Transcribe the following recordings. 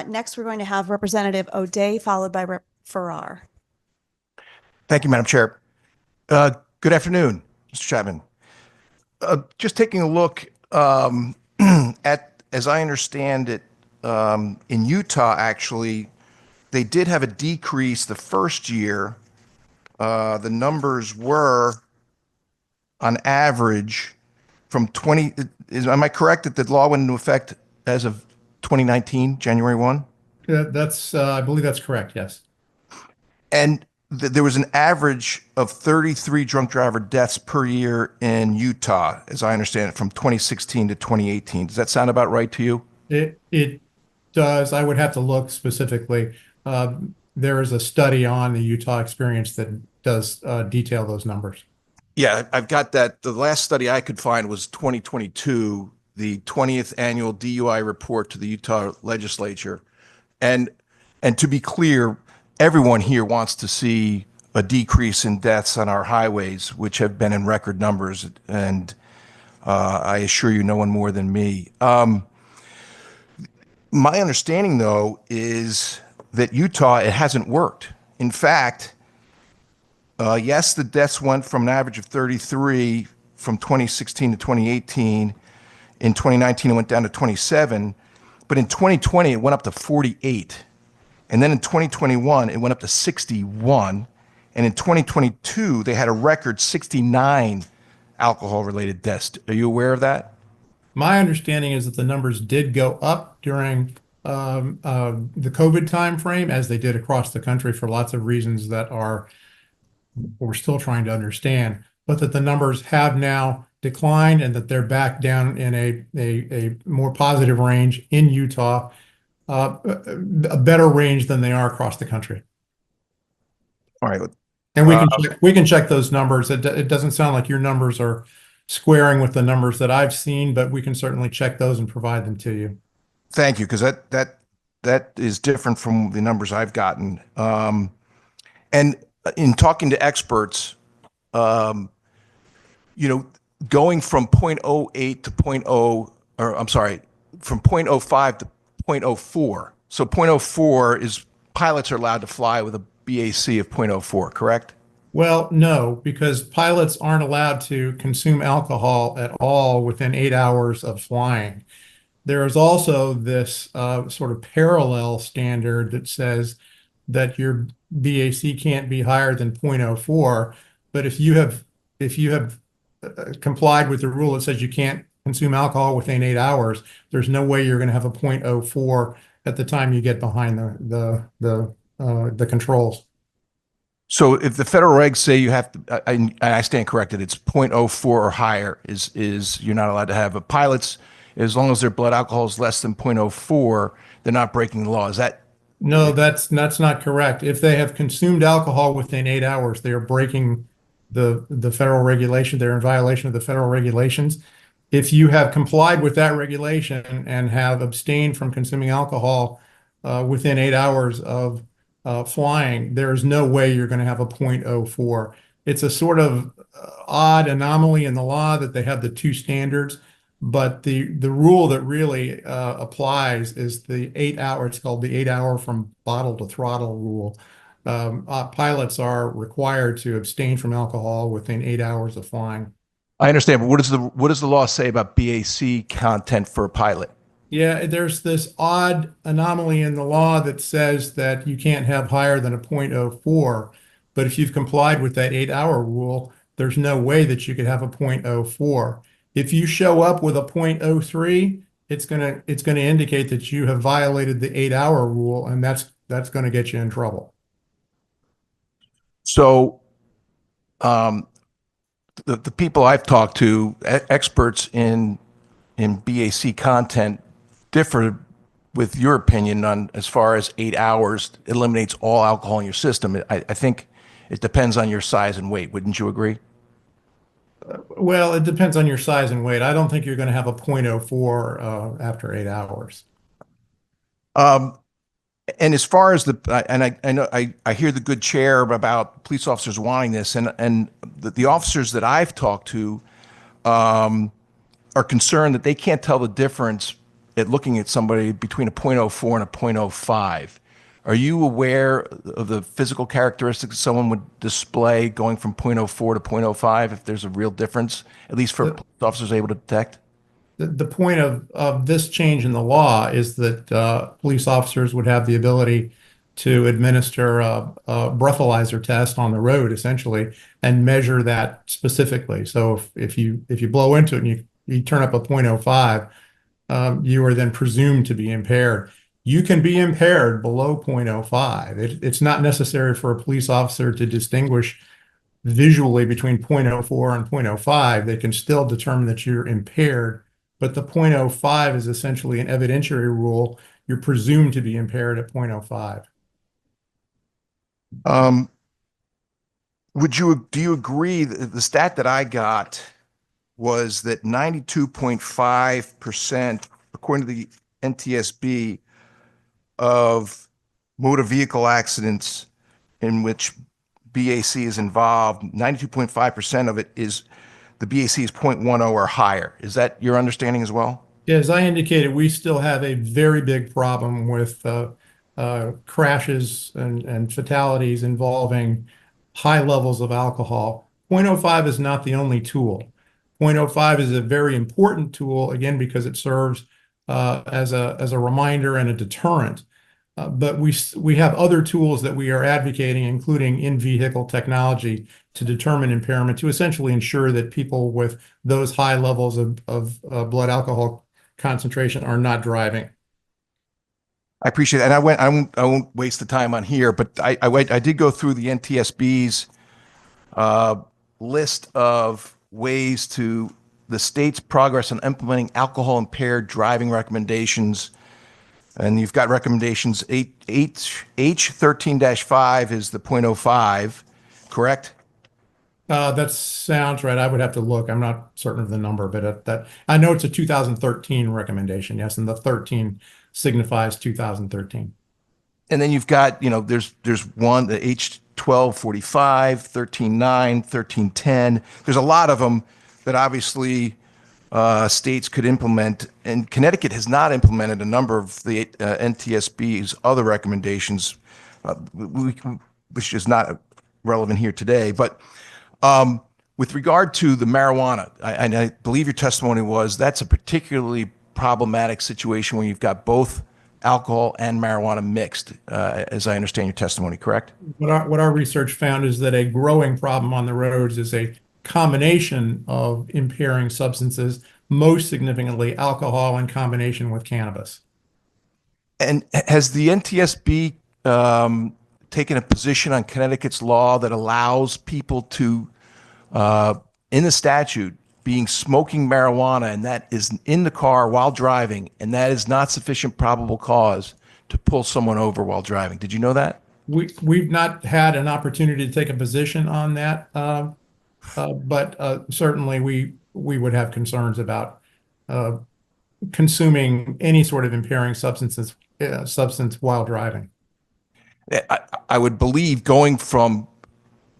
Next, we're going to have Representative O'Day, followed by Rep. Farrar. Thank you, Madam Chair. Good afternoon, Mr. Chapman. Just taking a look at, as I understand it, in Utah, actually, they did have a decrease the first year. The numbers were, on average, from 20, am I correct that the law went into effect as of 2019, January 1? I believe that's correct, yes. And there was an average of 33 drunk driver deaths per year in Utah, as I understand it, from 2016 to 2018. Does that sound about right to you? It does. I would have to look specifically. There is a study on the Utah experience that does detail those numbers. Yeah, I've got that. The last study I could find was 2022, the 20th annual DUI report to the Utah legislature. And to be clear, everyone here wants to see a decrease in deaths on our highways, which have been in record numbers. And I assure you, no one more than me. My understanding, though, is that Utah, it hasn't worked. In fact, yes, the deaths went from an average of 33 from 2016 to 2018. In 2019, it went down to 27. But in 2020, it went up to 48. And then in 2021, it went up to 61. And in 2022, they had a record 69 alcohol-related deaths. Are you aware of that? My understanding is that the numbers did go up during the COVID timeframe, as they did across the country for lots of reasons that we're still trying to understand, but that the numbers have now declined and that they're back down in a more positive range in Utah, a better range than they are across the country. All right. And we can check those numbers. It doesn't sound like your numbers are squaring with the numbers that I've seen, but we can certainly check those and provide them to you. Thank you, because that is different from the numbers I've gotten. And in talking to experts, going from 0.08 to 0.0, or I'm sorry, from 0.05 to 0.04. So 0.04 is pilots are allowed to fly with a BAC of 0.04, correct? Well, no, because pilots aren't allowed to consume alcohol at all within 8 hours of flying. There is also this sort of parallel standard that says that your BAC can't be higher than 0.04. But if you have complied with the rule that says you can't consume alcohol within 8 hours, there's no way you're going to have a 0.04 at the time you get behind the controls. So if the federal regs say you have to, I stand corrected, it's 0.04 or higher is you're not allowed to have. But pilots, as long as their blood alcohol is less than 0.04, they're not breaking the law. Is that? No, that's not correct. If they have consumed alcohol within 8 hours, they are breaking the federal regulation. They're in violation of the federal regulations. If you have complied with that regulation and have abstained from consuming alcohol within 8 hours of flying, there's no way you're going to have a 0.04. It's a sort of odd anomaly in the law that they have the two standards, but the rule that really applies is the 8 hour. It's called the 8 hour from bottle to throttle rule. Pilots are required to abstain from alcohol within 8 hours of flying. I understand, but what does the law say about BAC content for a pilot? Yeah, there's this odd anomaly in the law that says that you can't have higher than a 0.04, but if you've complied with that 8 hour rule, there's no way that you could have a 0.04. If you show up with a 0.03, it's gonna indicate that you have violated the 8 hour rule, and that's gonna get you in trouble. So, the people I've talked to, experts in BAC content, differ with your opinion on as far as 8 hours eliminates all alcohol in your system. I think it depends on your size and weight. Wouldn't you agree? Well, it depends on your size and weight. I don't think you're going to have a 0.04 after 8 hours. And as far as I know I hear the good chair about police officers wanting this, and the officers that I've talked to are concerned that they can't tell the difference at looking at somebody between a .04 and a .05. Are you aware of the physical characteristics someone would display going from .04 to .05 if there's a real difference, at least for police officers able to detect? The point of this change in the law is that police officers would have the ability to administer a breathalyzer test on the road, essentially, and measure that specifically. So if you blow into it and you turn up a .05, you are then presumed to be impaired. You can be impaired below .05. It's not necessary for a police officer to distinguish visually between .04 and .05. They can still determine that you're impaired, but the .05 is essentially an evidentiary rule. You're presumed to be impaired at .05. Do you agree that the stat that I got was that 92.5%, according to the NTSB, of motor vehicle accidents in which BAC is involved, 92.5% of it is the BAC is .10 or higher. Is that your understanding as well? As I indicated, we still have a very big problem with crashes and fatalities involving high levels of alcohol. .05 is not the only tool. .05 is a very important tool, again, because it serves as a reminder and a deterrent. But we have other tools that we are advocating, including in-vehicle technology, to determine impairment, to essentially ensure that people with those high levels of blood alcohol concentration are not driving. I appreciate that. And I won't waste the time on here, but I did go through the NTSB's list of ways to the state's progress on implementing alcohol impaired driving recommendations. And you've got recommendations. H13-5 is the .05, correct? That sounds right. I would have to look. I'm not certain of the number, but that I know it's a 2013 recommendation. Yes, and the 13 signifies 2013. And then you've got, there's one, the H12-45, 13-9, 13-10. There's a lot of them that obviously states could implement, and Connecticut has not implemented a number of the NTSB's other recommendations, which is not relevant here today. But with regard to the marijuana, I believe your testimony was that's a particularly problematic situation when you've got both alcohol and marijuana mixed, as I understand your testimony, correct? What our research found is that a growing problem on the roads is a combination of impairing substances, most significantly alcohol in combination with cannabis. And has the NTSB taken a position on Connecticut's law that allows people to, in the statute, being smoking marijuana, and that is in the car while driving, and that is not sufficient probable cause to pull someone over while driving? Did you know that? We've not had an opportunity to take a position on that. But certainly we would have concerns about consuming any sort of impairing substance while driving. I would believe going from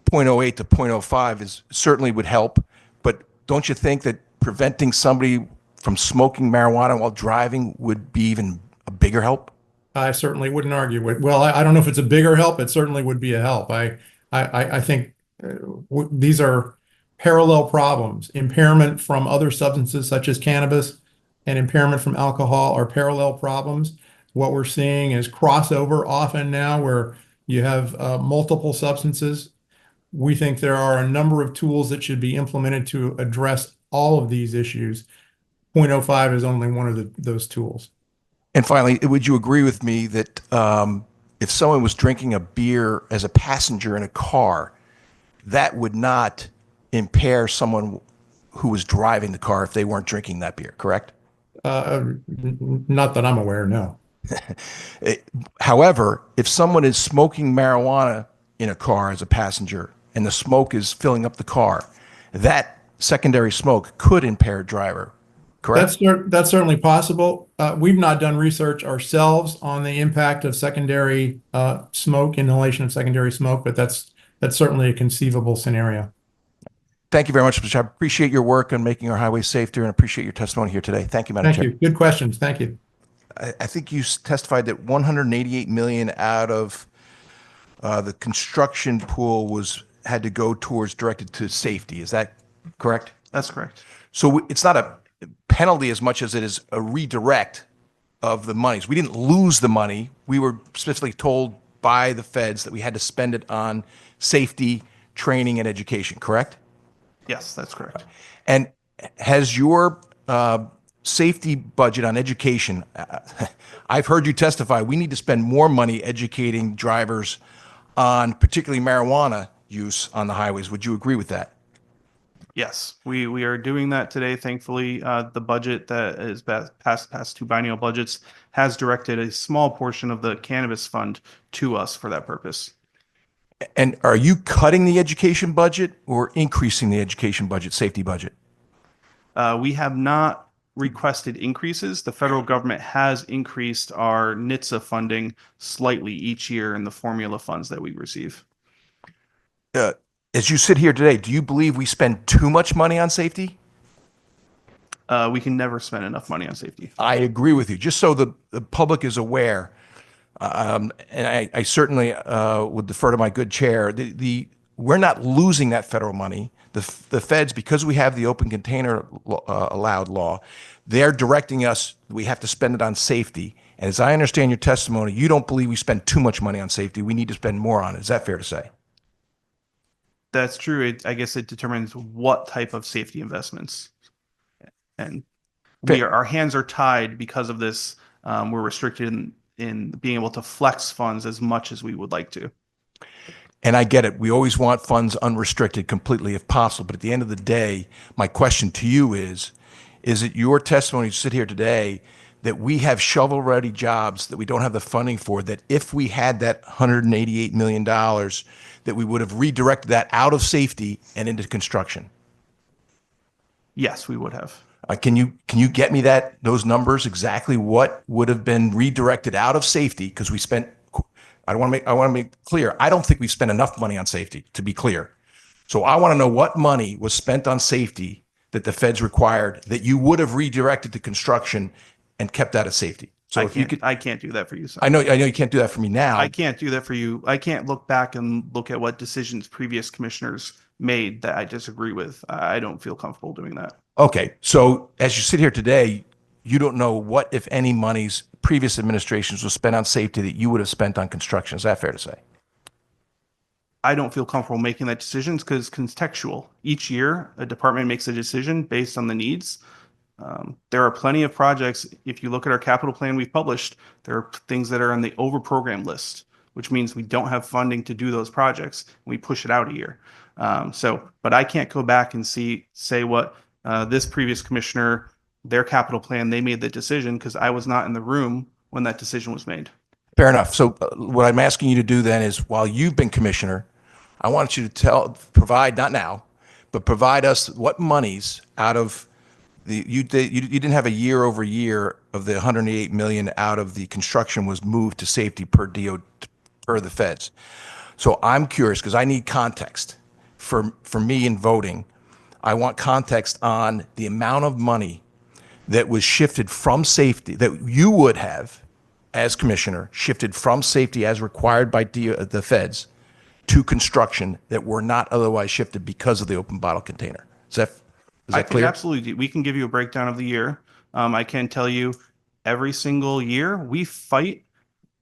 .08 to .05 certainly would help, but don't you think that preventing somebody from smoking marijuana while driving would be even a bigger help? I certainly wouldn't argue with. Well, I don't know if it's a bigger help. It certainly would be a help. I think these are parallel problems. Impairment from other substances such as cannabis and impairment from alcohol are parallel problems. What we're seeing is crossover often now where you have multiple substances. We think there are a number of tools that should be implemented to address all of these issues. .05 is only one of those tools. And finally, would you agree with me that if someone was drinking a beer as a passenger in a car, that would not impair someone who was driving the car if they weren't drinking that beer, correct? Not that I'm aware, no. However, if someone is smoking marijuana in a car as a passenger and the smoke is filling up the car, that secondary smoke could impair a driver, correct? That's certainly possible. We've not done research ourselves on the impact of secondary smoke, inhalation of secondary smoke, but that's certainly a conceivable scenario. Thank you very much, Mr. Chapman. Appreciate your work on making our highways safer and appreciate your testimony here today. Thank you, Madam Chair. Thank you. Good questions. Thank you. I think you testified that 188 million out of the construction pool had to go towards directed to safety. Is that correct? That's correct. So it's not a penalty as much as it is a redirect of the monies. We didn't lose the money. We were specifically told by the feds that we had to spend it on safety, training, and education, correct? Yes, that's correct. And has your safety budget on education, I've heard you testify, we need to spend more money educating drivers on particularly marijuana use on the highways. Would you agree with that? Yes, we are doing that today. Thankfully, the budget that is past two biennial budgets has directed a small portion of the cannabis fund to us for that purpose. And are you cutting the education budget or increasing the education budget, safety budget? We have not requested increases. The federal government has increased our NTSB funding slightly each year in the formula funds that we receive. As you sit here today, do you believe we spend too much money on safety? We can never spend enough money on safety. I agree with you. Just so the public is aware, and I certainly would defer to my good chair, we're not losing that federal money. The feds, because we have the open container allowed law, they're directing us, we have to spend it on safety. And as I understand your testimony, you don't believe we spend too much money on safety. We need to spend more on it. Is that fair to say? That's true. I guess it determines what type of safety investments. And our hands are tied because of this. We're restricted in being able to flex funds as much as we would like to. And I get it. We always want funds unrestricted completely if possible. But at the end of the day, my question to you is it your testimony to sit here today that we have shovel-ready jobs that we don't have the funding for, that if we had that $188 million, that we would have redirected that out of safety and into construction? Yes, we would have. Can you get me those numbers, exactly what would have been redirected out of safety? Because we spent, I want to make clear, I don't think we spent enough money on safety, to be clear. So I want to know what money was spent on safety that the feds required that you would have redirected to construction and kept out of safety. So I can't do that for you, sir. I know you can't do that for me now. I can't do that for you. I can't look back and look at what decisions previous commissioners made that I disagree with. I don't feel comfortable doing that. Okay. So as you sit here today, you don't know what, if any, monies previous administrations was spent on safety that you would have spent on construction. Is that fair to say? I don't feel comfortable making that decision because it's contextual. Each year, a department makes a decision based on the needs. There are plenty of projects. If you look at our capital plan we've published, there are things that are on the over program list, which means we don't have funding to do those projects. And we push it out a year. But I can't go back and say what this previous commissioner, their capital plan, they made the decision because I was not in the room when that decision was made. Fair enough. So what I'm asking you to do then is, while you've been commissioner, I want you to provide, not now, but provide us what monies out of you didn't have a year over year of the 188 million out of the construction was moved to safety per the feds. So I'm curious because I need context for me in voting. I want context on the amount of money that was shifted from safety that you would have, as commissioner, shifted from safety as required by the feds to construction that were not otherwise shifted because of the open bottle container. Is that clear? Absolutely. We can give you a breakdown of the year. I can tell you every single year we fight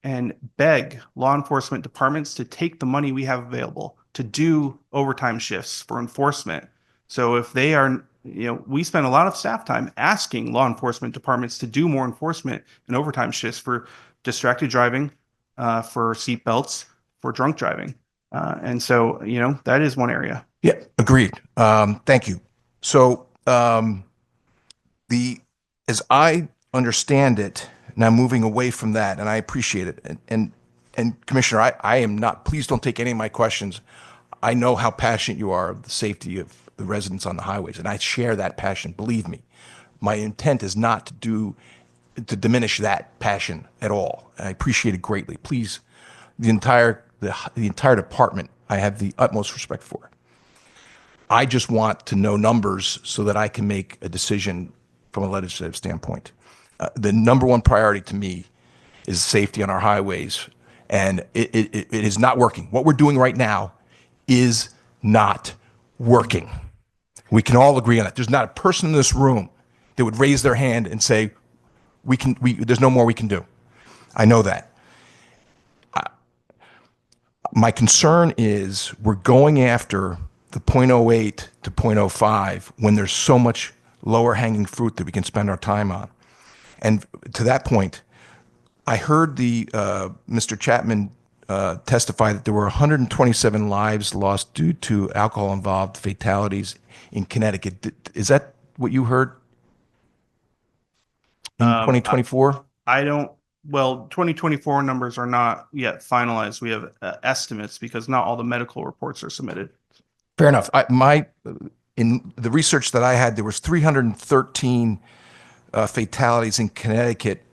and beg law enforcement departments to take the money we have available to do overtime shifts for enforcement. So if they are, we spend a lot of staff time asking law enforcement departments to do more enforcement and overtime shifts for distracted driving, for seat belts, for drunk driving. And so, that is one area. Yeah, agreed. Thank you. So as I understand it, now moving away from that, and I appreciate it. And Commissioner, I am not, please don't take any of my questions. I know how passionate you are of the safety of the residents on the highways, and I share that passion, believe me. My intent is not to diminish that passion at all. I appreciate it greatly. Please, the entire department, I have the utmost respect for. I just want to know numbers so that I can make a decision from a legislative standpoint. The number one priority to me is safety on our highways, and it is not working. What we're doing right now is not working. We can all agree on that. There's not a person in this room that would raise their hand and say, there's no more we can do. I know that. My concern is we're going after the 0.08 to 0.05 when there's so much lower hanging fruit that we can spend our time on. And to that point, I heard Mr. Chapman testify that there were 127 lives lost due to alcohol-involved fatalities in Connecticut. Is that what you heard in 2024? I don't, well, 2024 numbers are not yet finalized. We have estimates because not all the medical reports are submitted. Fair enough. In the research that I had, there was 313 fatalities in Connecticut,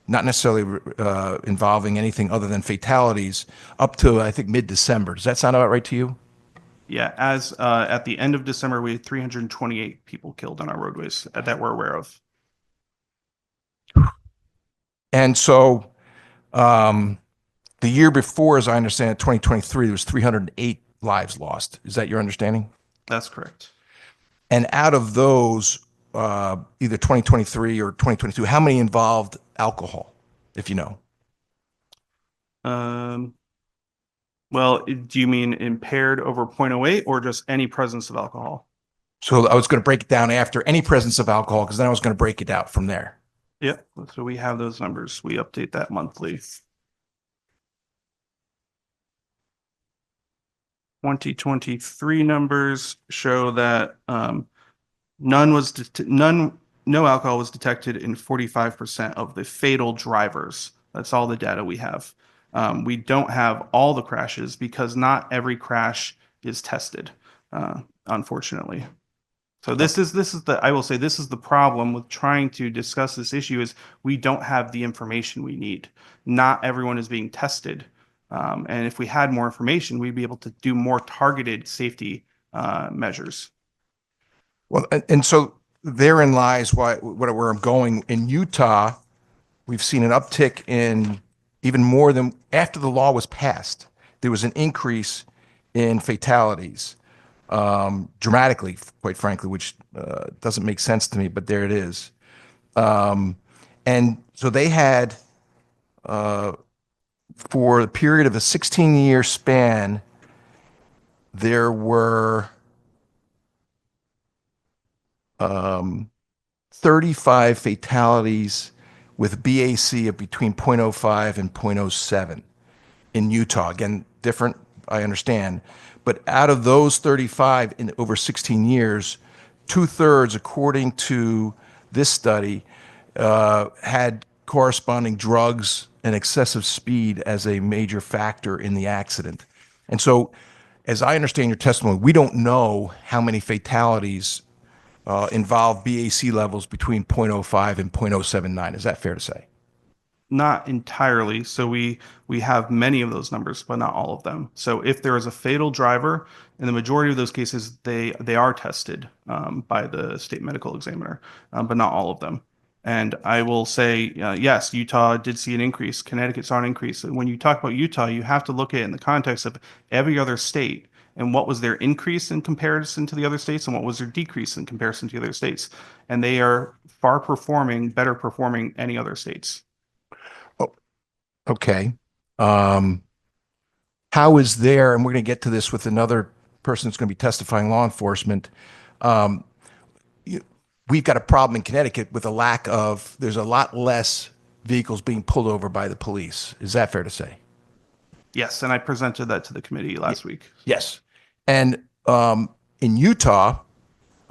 not necessarily involving anything other than fatalities, up to, I think, mid-December. Does that sound about right to you? Yeah, as at the end of December, we had 328 people killed on our roadways that we're aware of. And so the year before, as I understand it, 2023, there was 308 lives lost. Is that your understanding? That's correct. And out of those, either 2023 or 2022, how many involved alcohol, if you know? Well, do you mean impaired over 0.08 or just any presence of alcohol? So I was going to break it down after any presence of alcohol, because then I was going to break it out from there. Yeah, so we have those numbers. We update that monthly. 2023 numbers show that no alcohol was detected in 45% of the fatal drivers. That's all the data we have. We don't have all the crashes because not every crash is tested, unfortunately. So I will say this is the problem with trying to discuss this issue is we don't have the information we need. Not everyone is being tested. And if we had more information, we'd be able to do more targeted safety measures. Well, and so therein lies where I'm going. In Utah, we've seen an uptick in even more than after the law was passed. There was an increase in fatalities, dramatically, quite frankly, which doesn't make sense to me, but there it is. And so they had, for a period of a 16-year span, there were 35 fatalities with BAC of between 0.05 and 0.07 in Utah. Again, different, I understand. But out of those 35 in over 16 years, 2/3, according to this study, had corresponding drugs and excessive speed as a major factor in the accident. And so, as I understand your testimony, we don't know how many fatalities involve BAC levels between 0.05 and 0.079. Is that fair to say? Not entirely. So we have many of those numbers, but not all of them. So if there is a fatal driver, in the majority of those cases, they are tested by the state medical examiner, but not all of them. And I will say, yes, Utah did see an increase. Connecticut saw an increase. And when you talk about Utah, you have to look at it in the context of every other state and what was their increase in comparison to the other states and what was their decrease in comparison to the other states. And they are better performing any other states. Okay. How is there, and we're going to get to this with another person that's going to be testifying, law enforcement. We've got a problem in Connecticut with there's a lot less vehicles being pulled over by the police. Is that fair to say? Yes, and I presented that to the committee last week. Yes. And in Utah,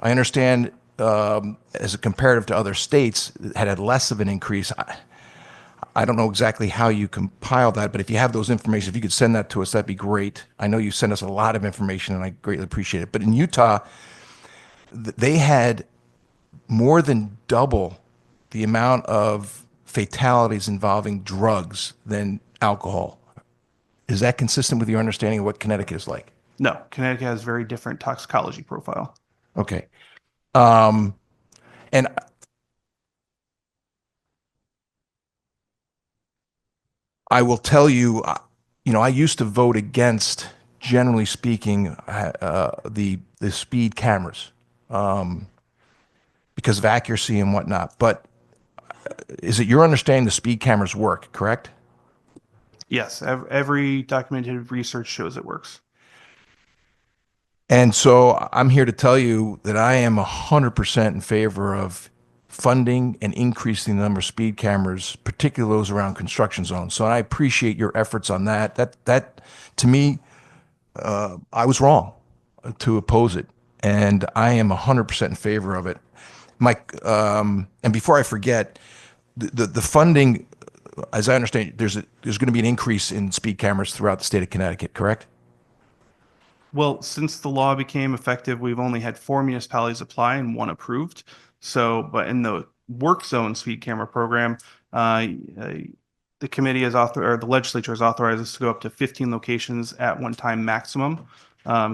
I understand as a comparative to other states, it had less of an increase. I don't know exactly how you compile that, but if you have those information, if you could send that to us, that'd be great. I know you send us a lot of information, and I greatly appreciate it. But in Utah, they had more than double the amount of fatalities involving drugs than alcohol. Is that consistent with your understanding of what Connecticut is like? No, Connecticut has very different toxicology profile. Okay. And I will tell you, I used to vote against, generally speaking, the speed cameras because of accuracy and whatnot. But is it your understanding the speed cameras work, correct? Yes, every documented research shows it works. And so I'm here to tell you that I am 100% in favor of funding and increasing the number of speed cameras, particularly those around construction zones. So I appreciate your efforts on that. That to me, I was wrong to oppose it, and I am 100% in favor of it. Mike, and before I forget, the funding, as I understand, there's going to be an increase in speed cameras throughout the state of Connecticut, correct? Well, since the law became effective, we've only had 4 municipalities apply and 1 approved. So, but in the work zone speed camera program, the committee has or the legislature has authorized us to go up to 15 locations at one time maximum.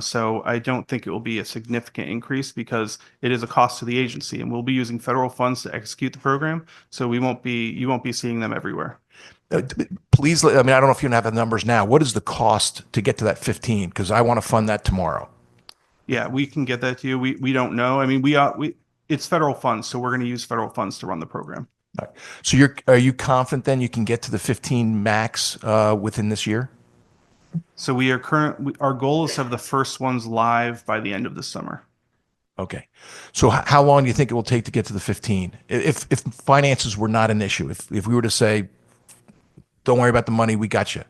So I don't think it will be a significant increase because it is a cost to the agency, and we'll be using federal funds to execute the program. So you won't be seeing them everywhere. Please, I mean, I don't know if you have the numbers now. What is the cost to get to that 15? Because I want to fund that tomorrow. Yeah, we can get that to you. We don't know. I mean, it's federal funds, so we're going to use federal funds to run the program. All right. So are you confident then you can get to the 15 max within this year? So our goal is to have the first ones live by the end of the summer. Okay. So how long do you think it will take to get to the 15? If finances were not an issue, if we were to say, don't worry about the money, we got you.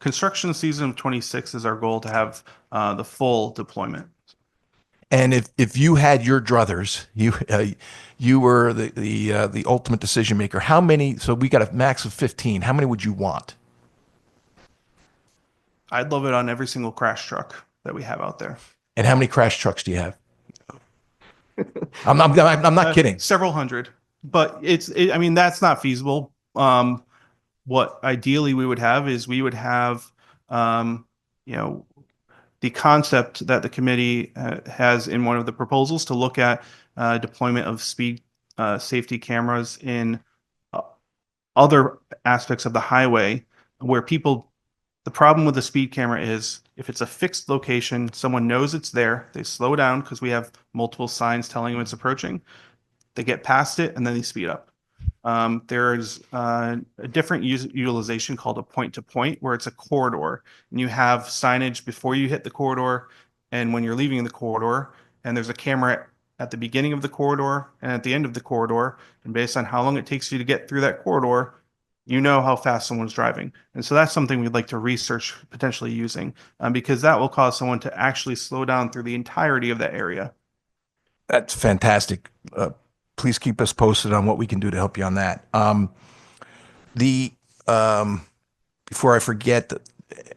Construction season of 26 is our goal to have the full deployment. And if you had your druthers, you were the ultimate decision maker. How many? So we got a max of 15. How many would you want? I'd love it on every single crash truck that we have out there. And how many crash trucks do you have? I'm not kidding. Several hundred, but I mean, that's not feasible. What ideally we would have is we would have, the concept that the committee has in one of the proposals to look at deployment of speed safety cameras in other aspects of the highway where the problem with the speed camera is if it's a fixed location, someone knows it's there, they slow down because we have multiple signs telling them it's approaching, they get past it, and then they speed up. There's a different utilization called a point-to-point, where it's a corridor, and you have signage before you hit the corridor and when you're leaving the corridor, and there's a camera at the beginning of the corridor and at the end of the corridor, and based on how long it takes you to get through that corridor, you know how fast someone's driving. And so that's something we'd like to research potentially using, because that will cause someone to actually slow down through the entirety of that area. That's fantastic. Please keep us posted on what we can do to help you on that. Before I forget,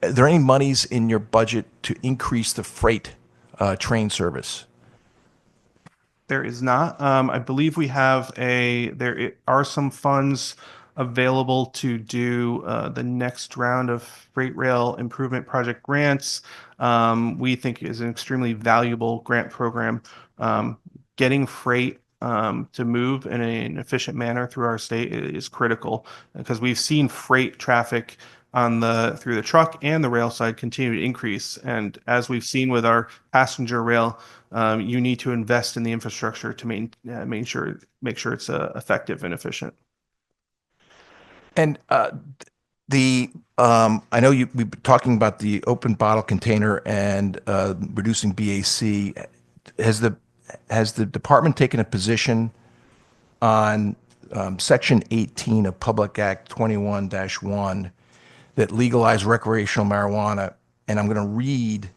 are there any monies in your budget to increase the freight train service? There is not. I believe we have there are some funds available to do the next round of freight rail improvement project grants. We think is an extremely valuable grant program. Getting freight to move in an efficient manner through our state is critical because we've seen freight traffic through the truck and the rail side continue to increase. And as we've seen with our passenger rail, you need to invest in the infrastructure to make sure it's effective and efficient. And I know we've been talking about the open bottle container and reducing BAC. Has the department taken a position on Section 18 of Public Act 21-1 that legalized recreational marijuana? And I'm going to read,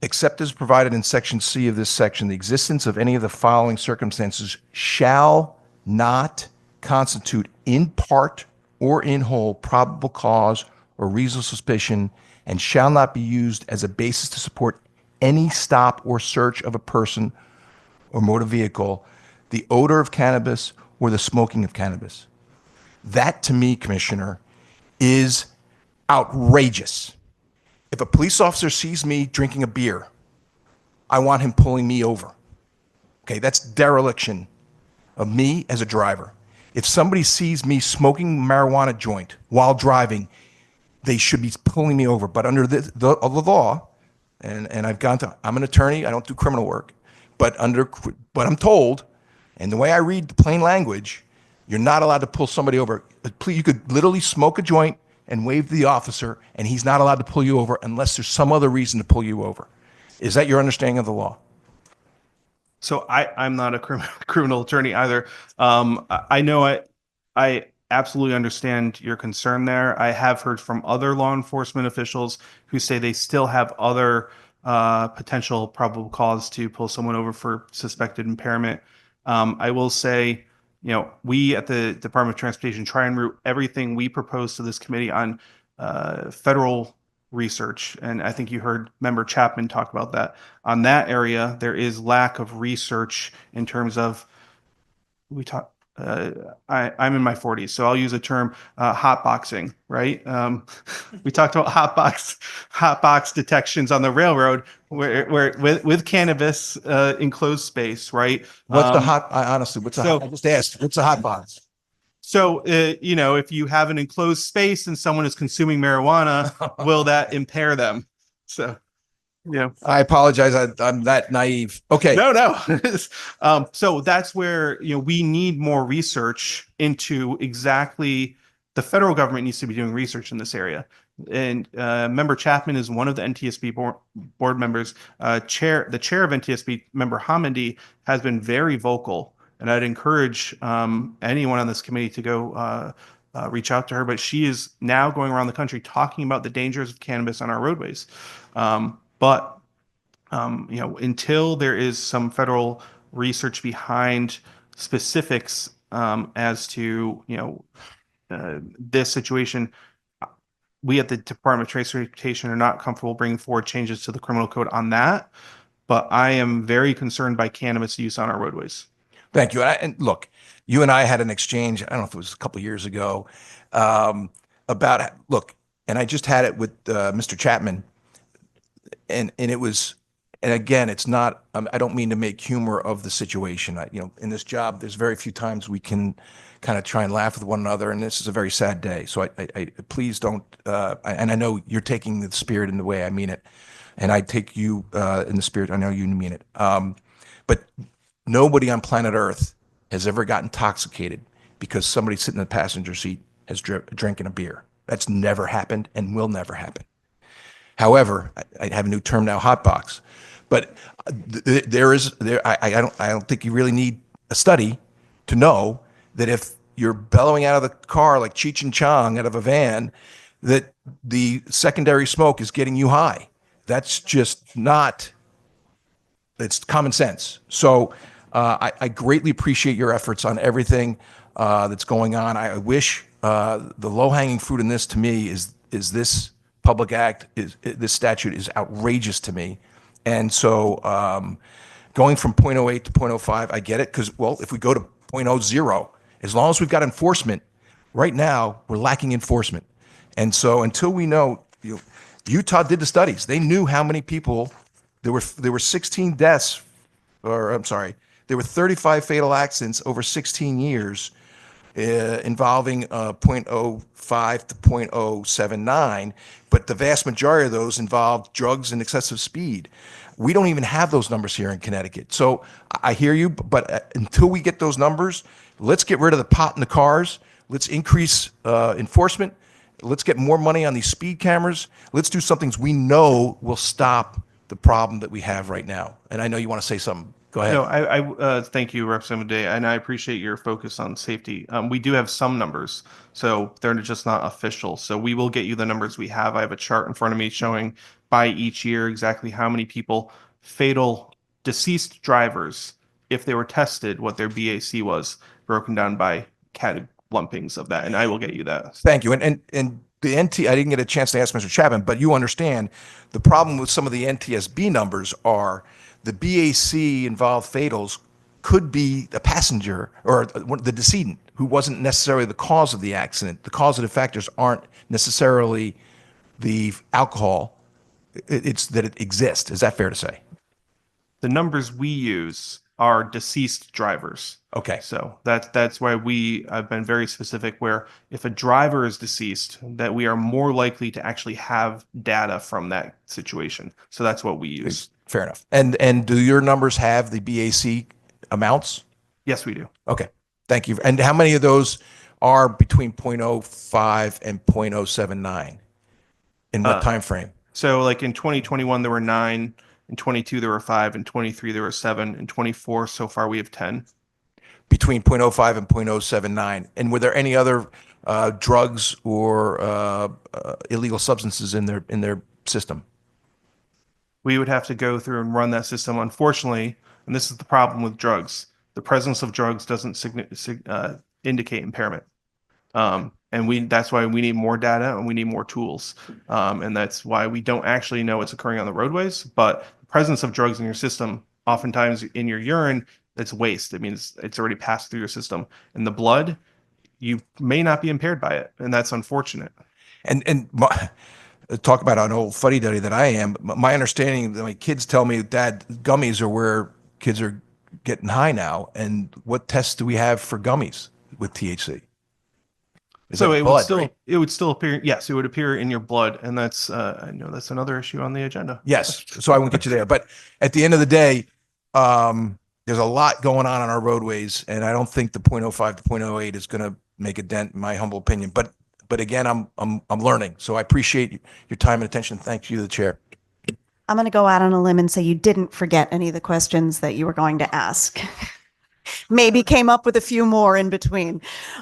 except as provided in Section C of this section, the existence of any of the following circumstances shall not constitute in part or in whole probable cause or reasonable suspicion and shall not be used as a basis to support any stop or search of a person or motor vehicle, the odor of cannabis or the smoking of cannabis. That to me, Commissioner, is outrageous. If a police officer sees me drinking a beer, I want him pulling me over. Okay, that's dereliction of me as a driver. If somebody sees me smoking marijuana joint while driving, they should be pulling me over. But under the law, and I'm an attorney, I don't do criminal work, but I'm told, and the way I read the plain language, you're not allowed to pull somebody over. You could literally smoke a joint and wave to the officer, and he's not allowed to pull you over unless there's some other reason to pull you over. Is that your understanding of the law? So I'm not a criminal attorney either. I know I absolutely understand your concern there. I have heard from other law enforcement officials who say they still have other potential probable cause to pull someone over for suspected impairment. I will say, we at the Department of Transportation try and root everything we propose to this committee on federal research. And I think you heard Member Chapman talk about that. On that area, there is lack of research in terms of, I'm in my 40s, so I'll use a term, hotboxing, right? We talked about hotbox detections on the railroad where with cannabis, enclosed space, right? What's the hot? Honestly, I just asked. What's a hot box? So, if you have an enclosed space and someone is consuming marijuana, will that impair them? So, I apologize. I'm that naive. Okay. No. So that's where, we need more research into exactly the federal government needs to be doing research in this area. And Member Chapman is one of the NTSB board members. The chair of NTSB, Member Hamidi, has been very vocal. And I'd encourage anyone on this committee to go reach out to her. But she is now going around the country talking about the dangers of cannabis on our roadways. Until there is some federal research behind specifics as to this situation, we at the Department of Transportation are not comfortable bringing forward changes to the criminal code on that. But I am very concerned by cannabis use on our roadways. Thank you. And look, you and I had an exchange, I don't know if it was a couple of years ago, and I just had it with Mr. Chapman, and it was, and again, it's not, I don't mean to make humor of the situation. In this job, there's very few times we can kind of try and laugh with one another, and this is a very sad day. So I please don't, and I know you're taking the spirit in the way I mean it, and I take you in the spirit, I know you mean it. But nobody on planet Earth has ever got intoxicated because somebody sitting in the passenger seat has drinking a beer. That's never happened and will never happen. However, I have a new term now, hot box. But I don't think you really need a study to know that if you're bellowing out of the car like Cheech and Chong out of a van, that the secondary smoke is getting you high. That's just not, it's common sense. So I greatly appreciate your efforts on everything that's going on. I wish the low-hanging fruit in this, to me, is this public act, this statute is outrageous to me. And so going from 0.08 to 0.05, I get it, because, well, if we go to 0.00, as long as we've got enforcement, right now we're lacking enforcement. And so until we know, Utah did the studies. They knew how many people, there were 16 deaths, or I'm sorry, there were 35 fatal accidents over 16 years involving 0.05 to 0.079, but the vast majority of those involved drugs and excessive speed. We don't even have those numbers here in Connecticut. So I hear you, but until we get those numbers, let's get rid of the pot in the cars. Let's increase enforcement. Let's get more money on these speed cameras. Let's do some things we know will stop the problem that we have right now. And I know you want to say something. Go ahead. No, I thank you, Representative Day, and I appreciate your focus on safety. We do have some numbers, so they're just not official. So we will get you the numbers we have. I have a chart in front of me showing by each year exactly how many people, fatal deceased drivers, if they were tested, what their BAC was, broken down by lumpings of that, and I will get you that. Thank you. And the I didn't get a chance to ask Mr. Chapman, but you understand the problem with some of the NTSB numbers are the BAC involved fatals could be a passenger or the decedent who wasn't necessarily the cause of the accident. The causative factors aren't necessarily the alcohol. It's that it exists. Is that fair to say? The numbers we use are deceased drivers. Okay. So that's why I've been very specific where if a driver is deceased, that we are more likely to actually have data from that situation. So that's what we use. Fair enough. And do your numbers have the BAC amounts? Yes, we do. Okay. Thank you. And how many of those are between 0.05 and 0.079? In what time frame? So like in 2021, there were 9. In 22, there were 5. In 23, there were 7. In 24, so far, we have 10. Between 0.05 and 0.079. And were there any other drugs or illegal substances in their system? We would have to go through and run that system. Unfortunately, and this is the problem with drugs, the presence of drugs doesn't indicate impairment. And that's why we need more data and we need more tools. And that's why we don't actually know what's occurring on the roadways. But the presence of drugs in your system, oftentimes in your urine, it's waste. It means it's already passed through your system. In the blood, you may not be impaired by it, and that's unfortunate. And talk about an old fuddy-duddy that I am. My understanding, my kids tell me, Dad, gummies are where kids are getting high now. And what tests do we have for gummies with THC? So it blood, right? would still appear. Yes, it would appear in your blood, and that's I know that's another issue on the agenda. Yes, so I won't get you there. But at the end of the day, there's a lot going on our roadways, and I don't think the 0.05 to 0.08 is going to make a dent, in my humble opinion. But again, I'm learning, so I appreciate your time and attention. Thank you, the chair. I'm going to go out on a limb and say you didn't forget any of the questions that you were going to ask. Maybe came up with a few more in between.